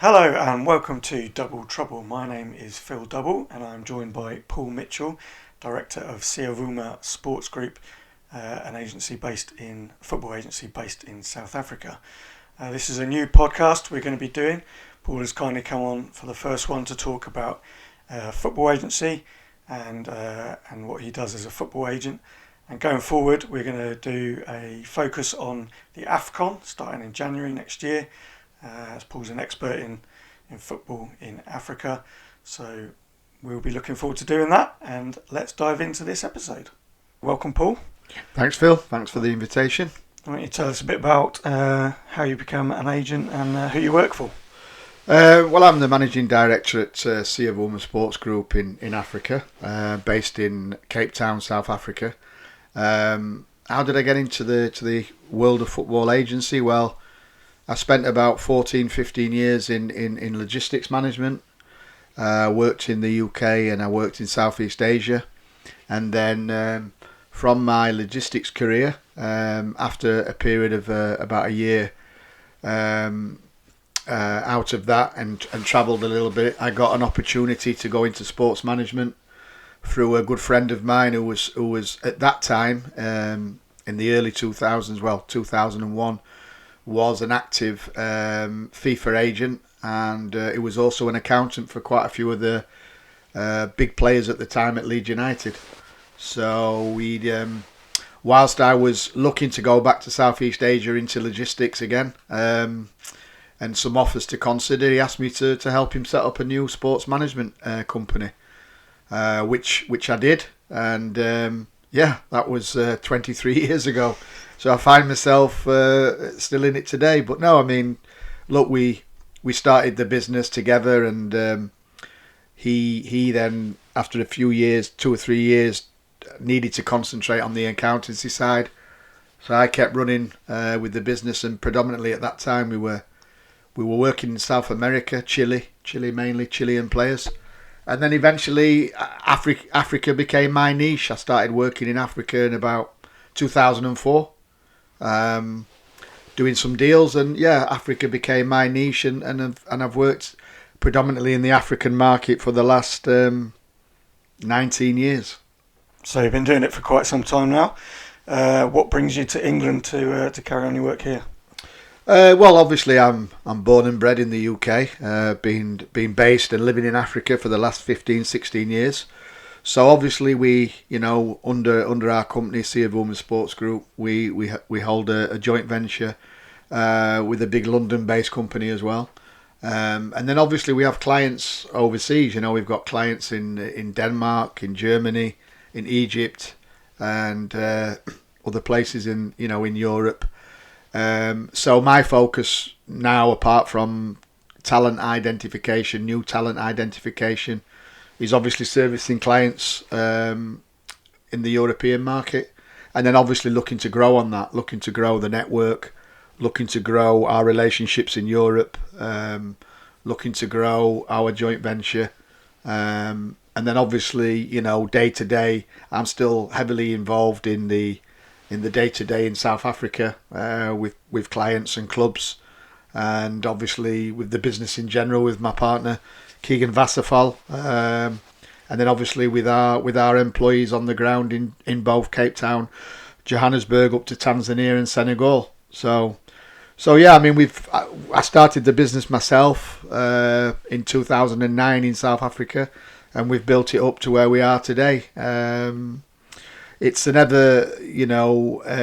Hello and welcome to Double Trouble. My name is Phil Double and I'm joined by Paul Mitchell, Director of Siyavuma Sports Group, an football agency based in South Africa. This is a new podcast we're going to be doing. Paul has kindly come on for the first one to talk about football agency and what he does as a football agent. And going forward, we're going to do a focus on the AFCON starting in January next year. As Paul's an expert in football in Africa, so we'll be looking forward to doing that, and let's dive into this episode. Welcome, Paul. Thanks, Phil. Thanks for the invitation. Why don't you tell us a bit about how you become an agent and who you work for? Well, I'm the Managing Director at Siyavuma Sports Group in Africa, based in Cape Town, South Africa. How did I get into the world of football agency? Well, I spent about 14-15 years in logistics management. Worked in the UK and I worked in Southeast Asia. And then from my logistics career, after a period of about a year out of that and travelled a little bit, I got an opportunity to go into sports management through a good friend of mine who was at that time, in the early 2000s, 2001, was an active FIFA agent, and he was also an accountant for quite a few of the big players at the time at Leeds United. So whilst I was looking to go back to Southeast Asia into logistics again, and some offers to consider, he asked me to help him set up a new sports management company, which I did, and that was 23 years ago. So I find myself still in it today. But no, I mean, look, we started the business together, and he then, after a few years, 2 or 3 years, needed to concentrate on the accountancy side. So I kept running with the business, and predominantly at that time we were working in South America, Chile mainly, Chilean players. And then eventually Africa became my niche. I started working in Africa in about 2004. Doing some deals, and Africa became my niche, and I've worked predominantly in the African market for the last 19 years. So you've been doing it for quite some time now. What brings you to England to carry on your work here? Well, obviously I'm born and bred in the UK, being based and living in Africa for the last 15-16 years. So obviously we, under our company, Siyavuma Sports Group, we hold a joint venture with a big London-based company as well. And then obviously we have clients overseas. We've got clients in Denmark, in Germany, in Egypt, and other places in Europe. So my focus now, apart from talent identification, new talent identification, is obviously servicing clients in the European market, and then obviously looking to grow on that, looking to grow the network, looking to grow our relationships in Europe, looking to grow our joint venture, and then obviously day to day I'm still heavily involved in the day to day in South Africa with clients and clubs, and obviously with the business in general with my partner Keegan Vassafal, and then obviously with our employees on the ground in both Cape Town, Johannesburg, up to Tanzania and Senegal. So I mean I started the business myself in 2009 in South Africa, and we've built it up to where we are today. It's an ever,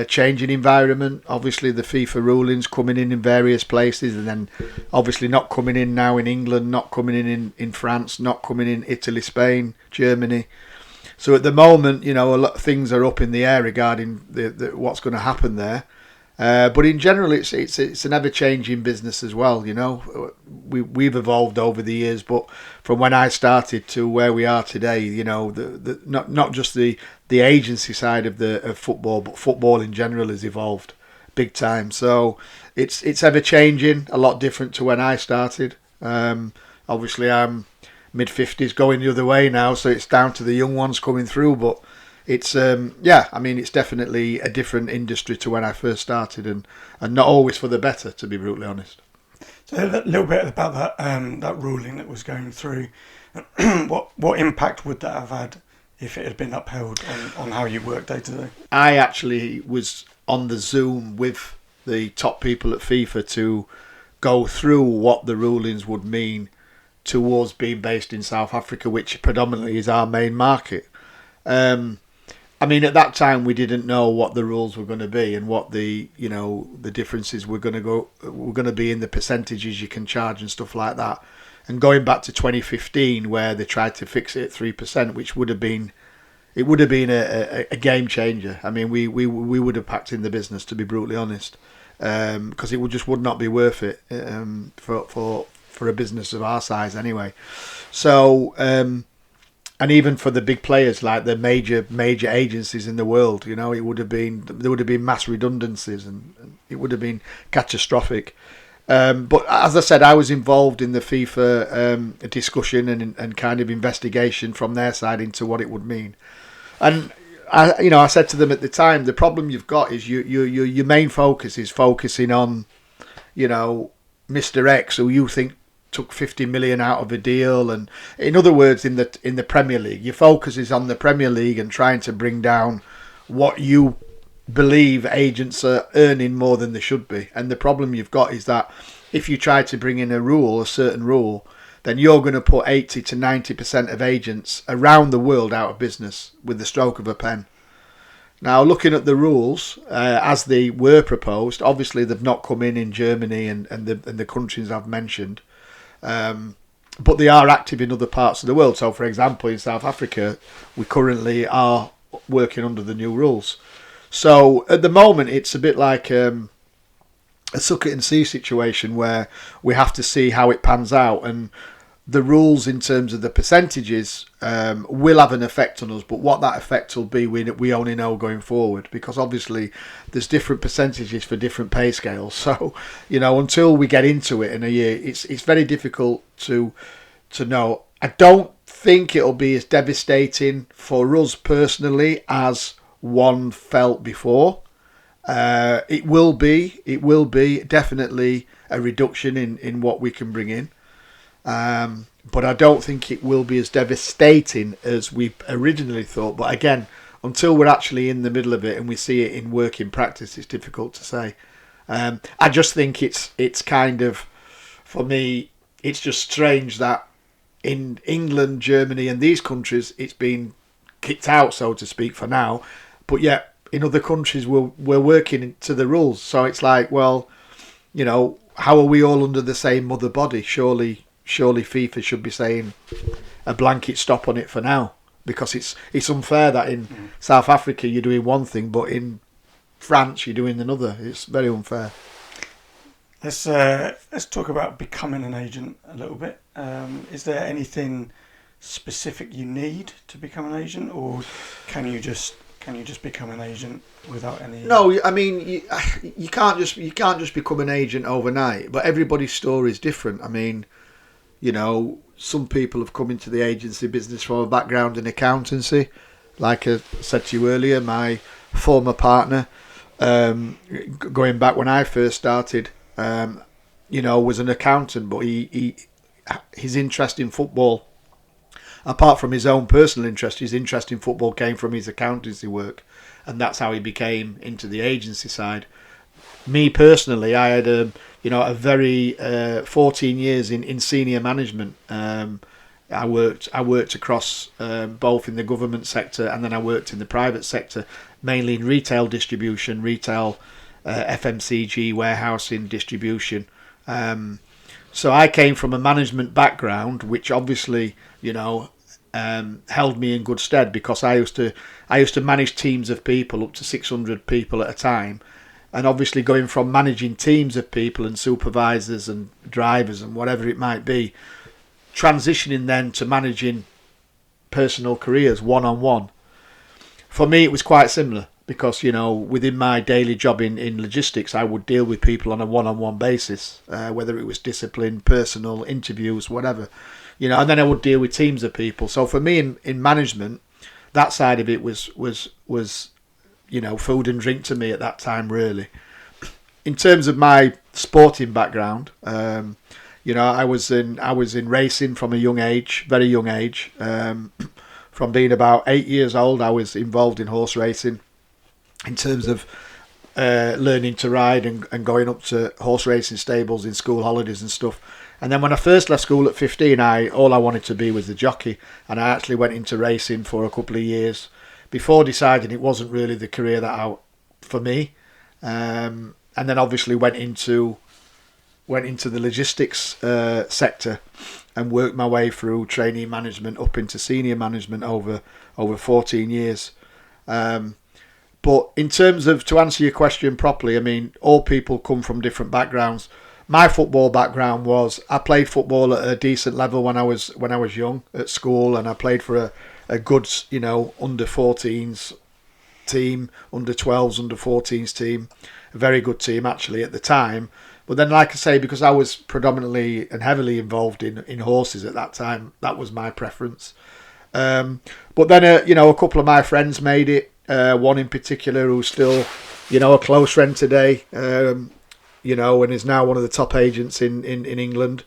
changing environment. Obviously, the FIFA rulings coming in various places, and then obviously not coming in now in England, not coming in France, not coming in Italy, Spain, Germany. So at the moment, a lot of things are up in the air regarding the what's going to happen there. But in general, it's an ever-changing business as well. We've evolved over the years, but from when I started to where we are today, not just the agency side of football, but football in general has evolved big time. So it's ever-changing, a lot different to when I started. Obviously, I'm mid-50s, going the other way now, so it's down to the young ones coming through, but it's it's definitely a different industry to when I first started, and not always for the better, to be brutally honest. So a little bit about that ruling that was going through. What impact would that have had if it had been upheld on how you work day to day? I actually was on the Zoom with the top people at FIFA to go through what the rulings would mean towards being based in South Africa, which predominantly is our main market. I mean, at that time we didn't know what the rules were going to be and what the differences were going to be in the percentages you can charge and stuff like that. And going back to 2015, where they tried to fix it at 3%, which would have been a game changer. I mean, we would have packed in the business, to be brutally honest, because it would not be worth it for a business of our size anyway. So. And even for the big players, like the major agencies in the world, there would have been mass redundancies, and it would have been catastrophic. But as I said, I was involved in the FIFA discussion and kind of investigation from their side into what it would mean. And I said to them at the time, the problem you've got is your main focus is focusing on, Mr. X, who you think took 50 million out of a deal, and in other words, in the Premier League, your focus is on the Premier League and trying to bring down what you believe agents are earning more than they should be. And the problem you've got is that if you try to bring in a certain rule, then you're going to put 80 to 90% of agents around the world out of business with the stroke of a pen. Now, looking at the rules as they were proposed, obviously they've not come in Germany and the countries I've mentioned. But they are active in other parts of the world. So, for example, in South Africa, we currently are working under the new rules. So, at the moment, it's a bit like a suck it and see situation where we have to see how it pans out. And the rules in terms of the percentages will have an effect on us, but what that effect will be, we only know going forward, because obviously there's different percentages for different pay scales. So, until we get into it in a year, it's very difficult to know. I don't think it'll be as devastating for us personally as one felt before. It will be definitely a reduction in what we can bring in. But I don't think it will be as devastating as we originally thought. But again, until we're actually in the middle of it and we see it in work in practice, it's difficult to say. I just think it's kind of, for me, it's just strange that in England, Germany and these countries, it's been kicked out, so to speak, for now. But yet, in other countries, we're working to the rules. So it's like, well, how are we all under the same mother body? Surely FIFA should be saying a blanket stop on it for now, because it's unfair that in South Africa you're doing one thing, but in France you're doing another. It's very unfair. Let's talk about becoming an agent a little bit. Is there anything specific you need to become an agent, or can you just become an agent without any? No, I mean you can't just become an agent overnight. But everybody's story is different. I mean, some people have come into the agency business from a background in accountancy. Like I said to you earlier, my former partner, going back when I first started, was an accountant, but his interest in football, apart from his own personal interest, his interest in football came from his accountancy work, and that's how he became into the agency side. Me personally, I had a very 14 years in senior management. I worked across both in the government sector, and then I worked in the private sector, mainly in retail distribution, FMCG, warehousing, distribution. So I came from a management background, which obviously held me in good stead, because I used to manage teams of people, up to 600 people at a time. And obviously going from managing teams of people and supervisors and drivers and whatever it might be, transitioning then to managing personal careers one-on-one. For me, it was quite similar, because, within my daily job in logistics, I would deal with people on a one-on-one basis, whether it was discipline, personal, interviews, whatever. And then I would deal with teams of people. So for me in management, that side of it was food and drink to me at that time, really. in terms of my sporting background, I was in racing from a young age, very young age. From being about 8 years old, I was involved in horse racing. In terms of learning to ride and going up to horse racing stables in school holidays and stuff. And then when I first left school at 15, all I wanted to be was the jockey, and I actually went into racing for a couple of years before deciding it wasn't really the career for me. And then obviously went into the logistics sector and worked my way through trainee management up into senior management over 14 years. But in terms of, to answer your question properly, I mean, all people come from different backgrounds. My football background was, I played football at a decent level when I was young at school, and I played for a good, under 14s team, under 12s, under 14s team, a very good team actually at the time. But then, like I say, because I was predominantly and heavily involved in horses at that time, that was my preference. But then, a couple of my friends made it. One in particular who's still, a close friend today, and is now one of the top agents in England.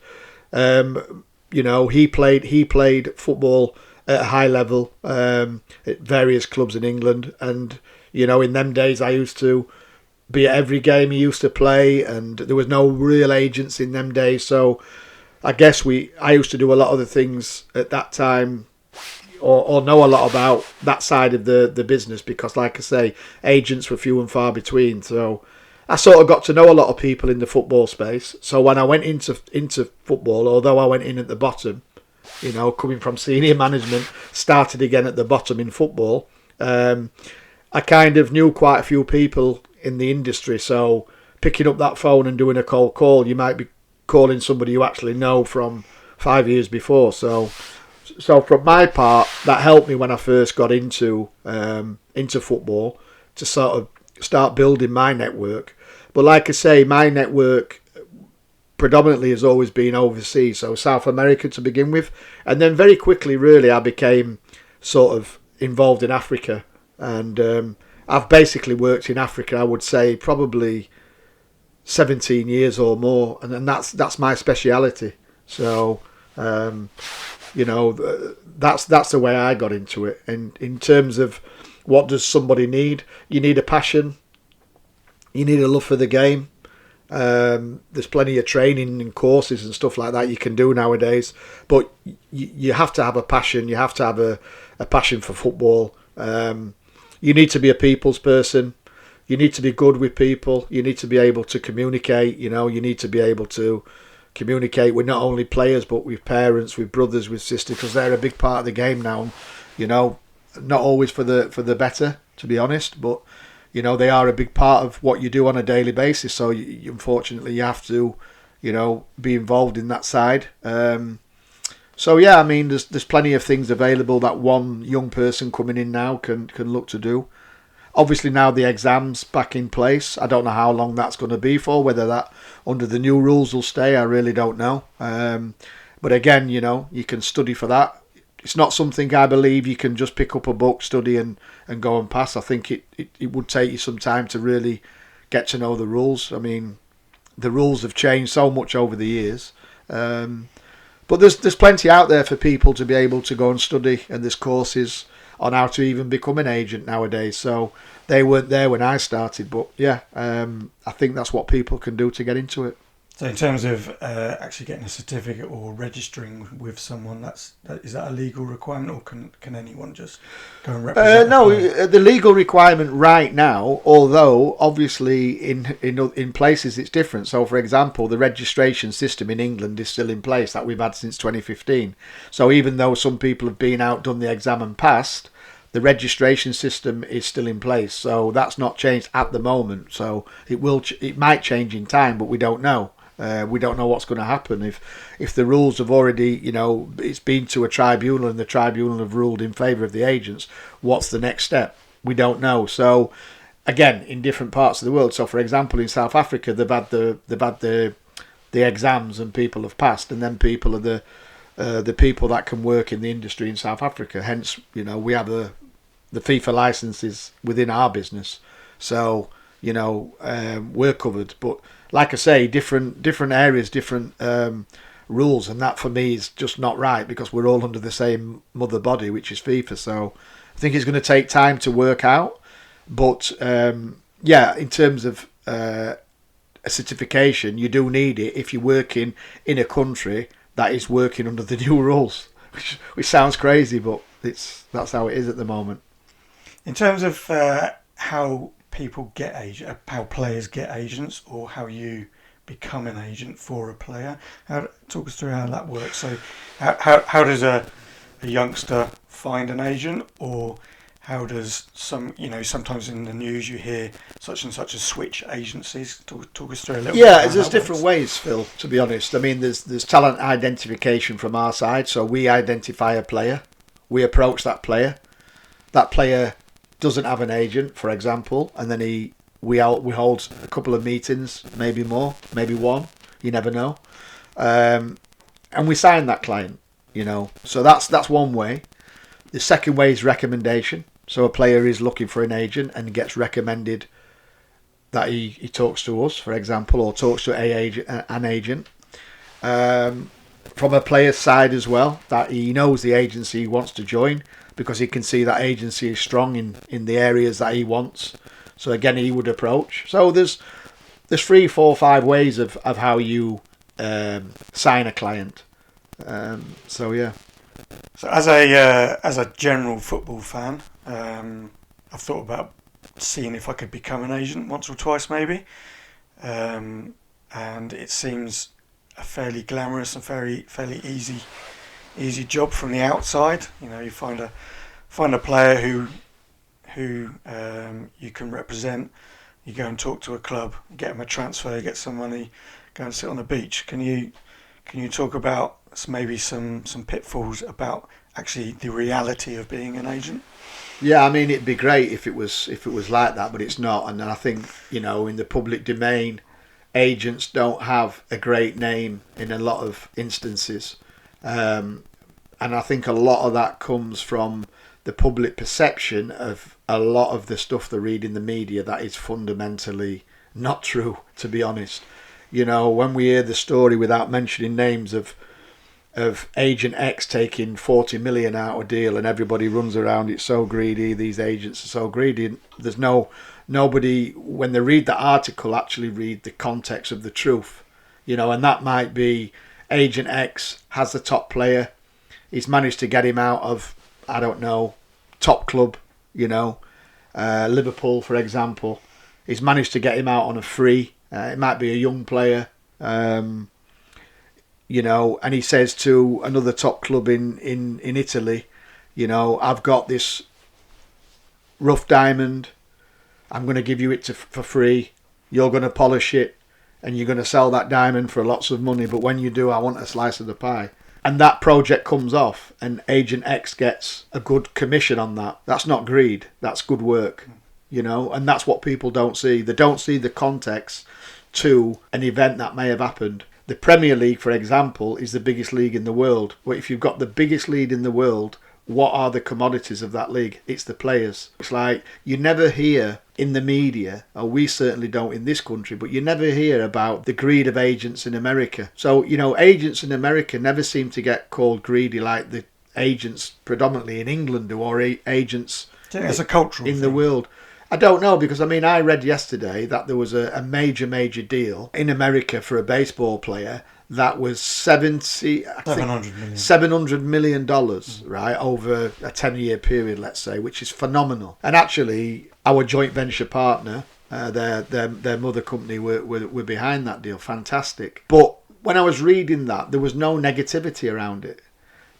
He played football at a high level at various clubs in England, and in them days I used to be at every game he used to play, and there was no real agents in them days, so I guess I used to do a lot of the things at that time, or know a lot about that side of the business, because like I say, agents were few and far between. So I sort of got to know a lot of people in the football space. So when I went into football, although I went in at the bottom, coming from senior management, started again at the bottom in football, I kind of knew quite a few people in the industry. So picking up that phone and doing a cold call, you might be calling somebody you actually know from 5 years before. So from my part, that helped me when I first got into football to sort of start building my network. But like I say, my network predominantly has always been overseas, so South America to begin with. And then very quickly, really, I became sort of involved in Africa. And I've basically worked in Africa, I would say, probably 17 years or more. And that's my speciality. So that's the way I got into it. And in terms of what does somebody need, you need a passion, you need a love for the game. There's plenty of training and courses and stuff like that you can do nowadays, but you have to have a passion. You have to have a passion for football. You need to be a people's person. You need to be good with people. You need to be able to communicate. You need to be able to communicate with not only players but with parents, with brothers, with sisters, because they're a big part of the game now. Not always for the better, to be honest, but they are a big part of what you do on a daily basis. So unfortunately, you have to be involved in that side. So yeah, I mean, there's plenty of things available that one young person coming in now can look to do. Obviously now the exams back in place. I don't know how long that's going to be for, whether that under the new rules will stay, I really don't know. But again, you can study for that. It's not something I believe you can just pick up a book, study and go and pass. I think it would take you some time to really get to know the rules. I mean, the rules have changed so much over the years. But there's plenty out there for people to be able to go and study, and there's courses on how to even become an agent nowadays. So they weren't there when I started, but yeah, I think that's what people can do to get into it. So in terms of actually getting a certificate or registering with someone, is that a legal requirement, or can anyone just go and represent? No, the legal requirement right now, although obviously in places it's different. So for example, the registration system in England is still in place, that we've had since 2015. So even though some people have been out, done the exam and passed, the registration system is still in place. So that's not changed at the moment. So it might change in time, but we don't know. We don't know what's going to happen if the rules have already, it's been to a tribunal and the tribunal have ruled in favour of the agents. What's the next step? We don't know. So again, in different parts of the world. So for example, in South Africa, they've had the exams and people have passed, and then people are the people that can work in the industry in South Africa. Hence, we have the FIFA licenses within our business. So we're covered. But like I say, different areas, different rules, and that for me is just not right because we're all under the same mother body, which is FIFA. So I think it's going to take time to work out. But in terms of a certification, you do need it if you're working in a country that is working under the new rules, which sounds crazy, but that's how it is at the moment. In terms of how people get how players get agents, or how you become an agent for a player, talk us through how that works. So, how does a youngster find an agent, or how does sometimes in the news you hear such and such as switch agencies? Talk us through a little bit. Yeah, there's different ways, Phil, to be honest. I mean, there's talent identification from our side. So we identify a player. We approach that player. That player doesn't have an agent, for example, and then we hold a couple of meetings, maybe more, maybe one. You never know. And we sign that client, So that's one way. The second way is recommendation. So a player is looking for an agent and gets recommended that he talks to us, for example, or talks to an agent. From a player's side as well, that he knows the agency he wants to join because he can see that agency is strong in the areas that he wants. So again, he would approach. So there's 3, 4, 5 ways of how you sign a client. So yeah. So as a general football fan, I've thought about seeing if I could become an agent once or twice maybe, and it seems a fairly glamorous and fairly easy job from the outside. You find a player who you can represent. You go and talk to a club, get them a transfer, get some money, go and sit on the beach. Can you talk about maybe some pitfalls about actually the reality of being an agent? Yeah, I mean, it'd be great if it was like that, but it's not. And I think in the public domain, agents don't have a great name in a lot of instances, and I think a lot of that comes from the public perception of a lot of the stuff they read in the media that is fundamentally not true, to be honest. When we hear the story, without mentioning names, of Agent X taking 40 million out of a deal, and everybody runs around, it's so greedy, these agents are so greedy. There's nobody, when they read the article, actually read the context of the truth. And that might be Agent X has the top player, he's managed to get him out of, I don't know, top club, Liverpool, for example. He's managed to get him out on a free. It might be a young player, and he says to another top club in Italy, I've got this rough diamond, I'm going to give you it for free, you're going to polish it, and you're going to sell that diamond for lots of money, but when you do, I want a slice of the pie. And that project comes off, and Agent X gets a good commission on that. That's not greed, that's good work, and that's what people don't see. They don't see the context to an event that may have happened. The Premier League, for example, is the biggest league in the world. But if you've got the biggest league in the world, what are the commodities of that league? It's the players. It's like you never hear in the media, or we certainly don't in this country, but you never hear about the greed of agents in America. So, agents in America never seem to get called greedy like the agents predominantly in England do, or agents as a cultural in thing. The world. I don't know, because I read yesterday that there was a major deal in America for a baseball player that was $700 million, right, over a 10-year period, let's say, which is phenomenal. And actually, our joint venture partner, their mother company, were behind that deal. Fantastic. But when I was reading that, there was no negativity around it.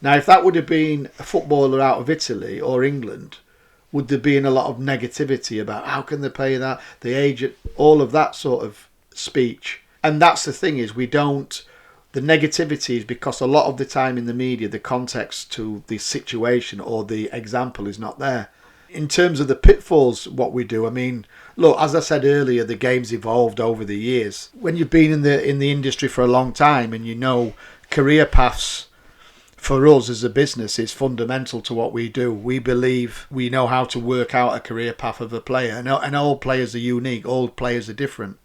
Now, if that would have been a footballer out of Italy or England, would there be a lot of negativity about how can they pay that, the agent, all of that sort of speech? And that's the thing, is the negativity is because a lot of the time in the media, the context to the situation or the example is not there. In terms of the pitfalls, what we do, I mean, look, as I said earlier, the game's evolved over the years. When you've been in the industry for a long time and career paths for us as a business is fundamental to what we do. We believe we know how to work out a career path of a player, and all players are unique. All players are different.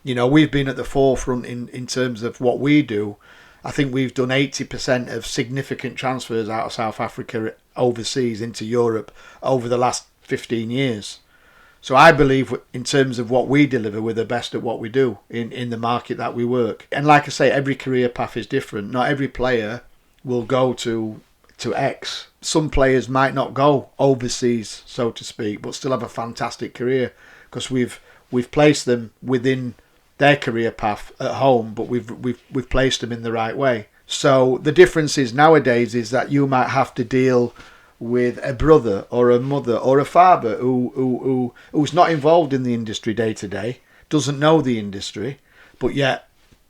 We've been at the forefront in terms of what we do. I think we've done 80% of significant transfers out of South Africa overseas into Europe over the last 15 years. So I believe in terms of what we deliver, we're the best at what we do in the market that we work. And like I say, every career path is different. Not every player will go to X. Some players might not go overseas, so to speak, but still have a fantastic career because we've placed them within their career path at home, but we've placed them in the right way. So the difference is nowadays is that you might have to deal with a brother or a mother or a father who's not involved in the industry day to day, doesn't know the industry, but yet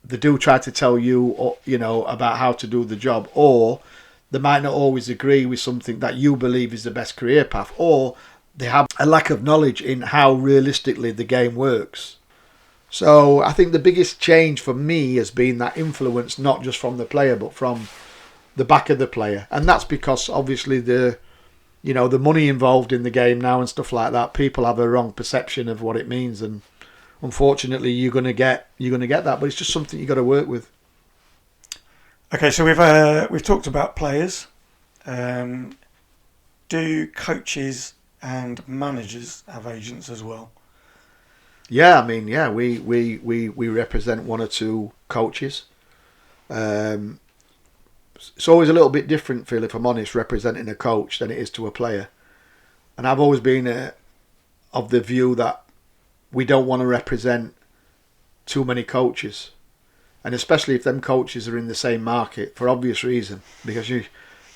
they do try to tell you, about how to do the job, or they might not always agree with something that you believe is the best career path, or they have a lack of knowledge in how realistically the game works. So I think the biggest change for me has been that influence, not just from the player, but from the back of the player. And that's because obviously the money involved in the game now and stuff like that, people have a wrong perception of what it means, and unfortunately you're going to get that, but it's just something you got to work with. Okay, so we've talked about players. Do coaches and managers have agents as well? Yeah, we represent one or two coaches. It's always a little bit different, Phil, if I'm honest, representing a coach than it is to a player. And I've always been of the view that we don't want to represent too many coaches. And especially if them coaches are in the same market, for obvious reason. Because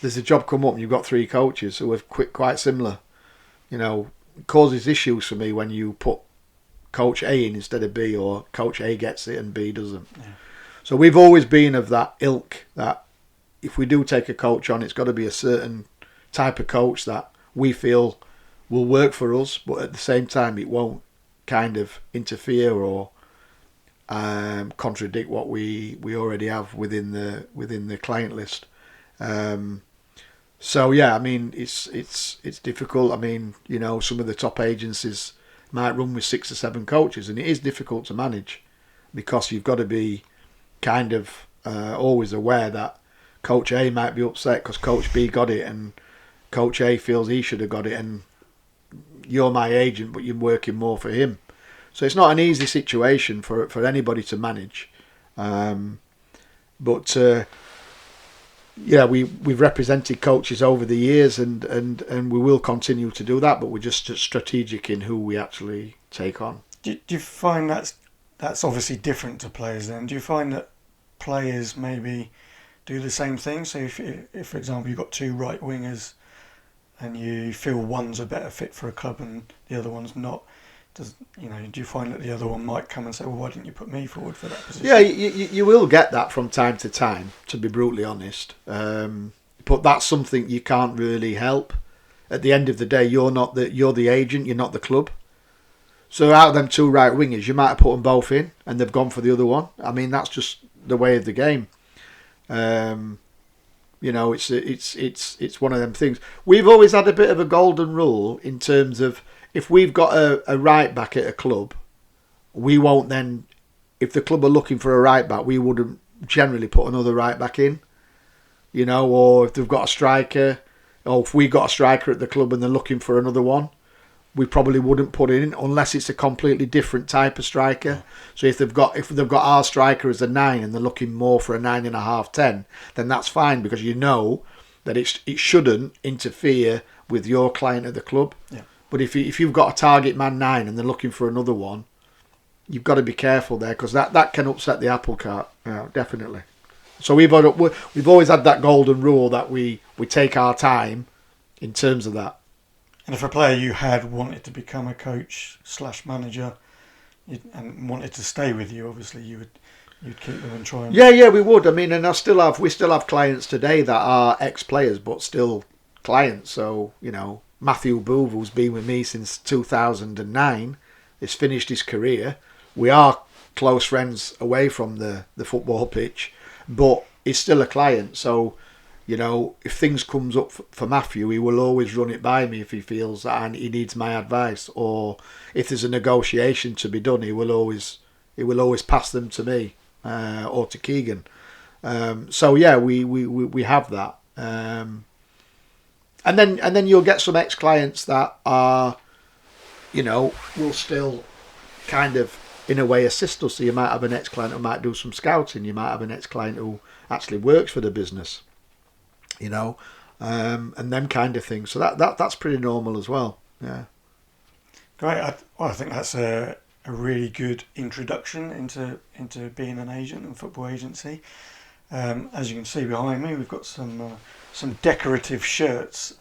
there's a job come up and you've got three coaches who are quite similar. It causes issues for me when you put Coach A in instead of B, or Coach A gets it and B doesn't. Yeah. So we've always been of that ilk, that if we do take a coach on, it's got to be a certain type of coach that we feel will work for us, but at the same time it won't kind of interfere or contradict what we already have within the client list. So yeah, it's difficult. Some of the top agencies might run with 6 or 7 coaches, and it is difficult to manage because you've got to be kind of always aware that Coach A might be upset because Coach B got it and Coach A feels he should have got it, and you're my agent but you're working more for him. So it's not an easy situation for anybody to manage. We've represented coaches over the years and we will continue to do that, but we're just strategic in who we actually take on. Do you find that's obviously different to players then? Do you find that players maybe do the same thing? So if for example you've got 2 right wingers and you feel one's a better fit for a club and the other one's not, do you find that the other one might come and say, well, why didn't you put me forward for that position? Yeah, you will get that from time to time, to be brutally honest. But that's something you can't really help. At the end of the day, you're the agent, you're not the club. So out of them 2 right wingers, you might have put them both in and they've gone for the other one. That's just the way of the game. It's one of them things. We've always had a bit of a golden rule in terms of, if we've got a right back at a club, we won't then, if the club are looking for a right back, we wouldn't generally put another right back in, or if they've got a striker, or if we got a striker at the club and they're looking for another one, we probably wouldn't put it in unless it's a completely different type of striker. So if they've got our striker as a 9 and they're looking more for a 9.5, 10, then that's fine, because that it shouldn't interfere with your client at the club. Yeah. But if you've got a target man 9 and they're looking for another one, you've got to be careful there, because that can upset the apple cart. Definitely. So we've always had that golden rule that we take our time in terms of that. And if a player you had wanted to become a coach / manager and wanted to stay with you, obviously you'd keep them and try and... Yeah, we would. And we still have clients today that are ex-players but still clients. So, Matthew Boovel's been with me since 2009. He's finished his career. We are close friends away from the football pitch, but he's still a client. So you know, if things comes up for Matthew, he will always run it by me if he feels that he needs my advice, or if there's a negotiation to be done, he will always pass them to me or to Keegan. So yeah, we have that, and then you'll get some ex-clients that are, you know, will still kind of in a way assist us. So you might have an ex-client who might do some scouting. You might have an ex-client who actually works for the business, you know, and them kind of things. So that's pretty normal as well. Yeah. Great. I think that's a really good introduction into being an agent and football agency. As you can see behind me, we've got some decorative shirts.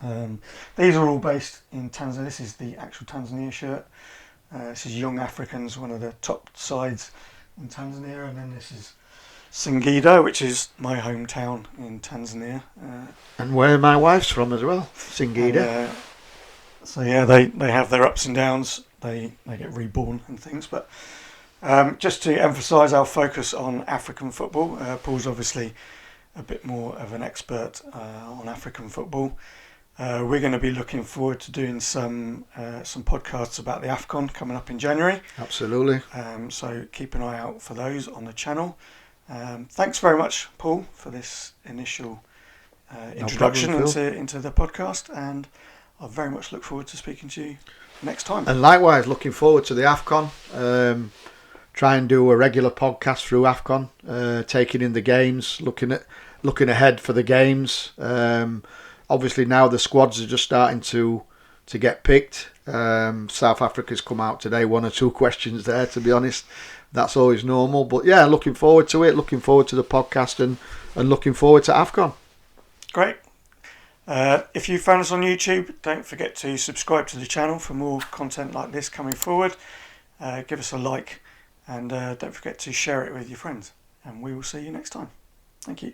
These are all based in Tanzania. This is the actual Tanzania shirt. This is Young Africans, one of the top sides in Tanzania, and then this is Singida, which is my hometown in Tanzania. And where my wife's from as well, Singida. So yeah, they have their ups and downs. They get reborn and things, but just to emphasise our focus on African football, Paul's obviously a bit more of an expert on African football. We're going to be looking forward to doing some podcasts about the AFCON coming up in January. Absolutely. So keep an eye out for those on the channel. Thanks very much, Paul, for this initial introduction into the podcast, and I very much look forward to speaking to you next time. And likewise, looking forward to the AFCON. Try and do a regular podcast through AFCON, taking in the games, looking ahead for the games. Obviously now the squads are just starting to get picked. South Africa's come out today, 1 or 2 questions there, to be honest. That's always normal. But yeah, looking forward to it, looking forward to the podcast, and looking forward to AFCON. Great. If you found us on YouTube, don't forget to subscribe to the channel for more content like this coming forward. Give us a like, and don't forget to share it with your friends. And we will see you next time. Thank you.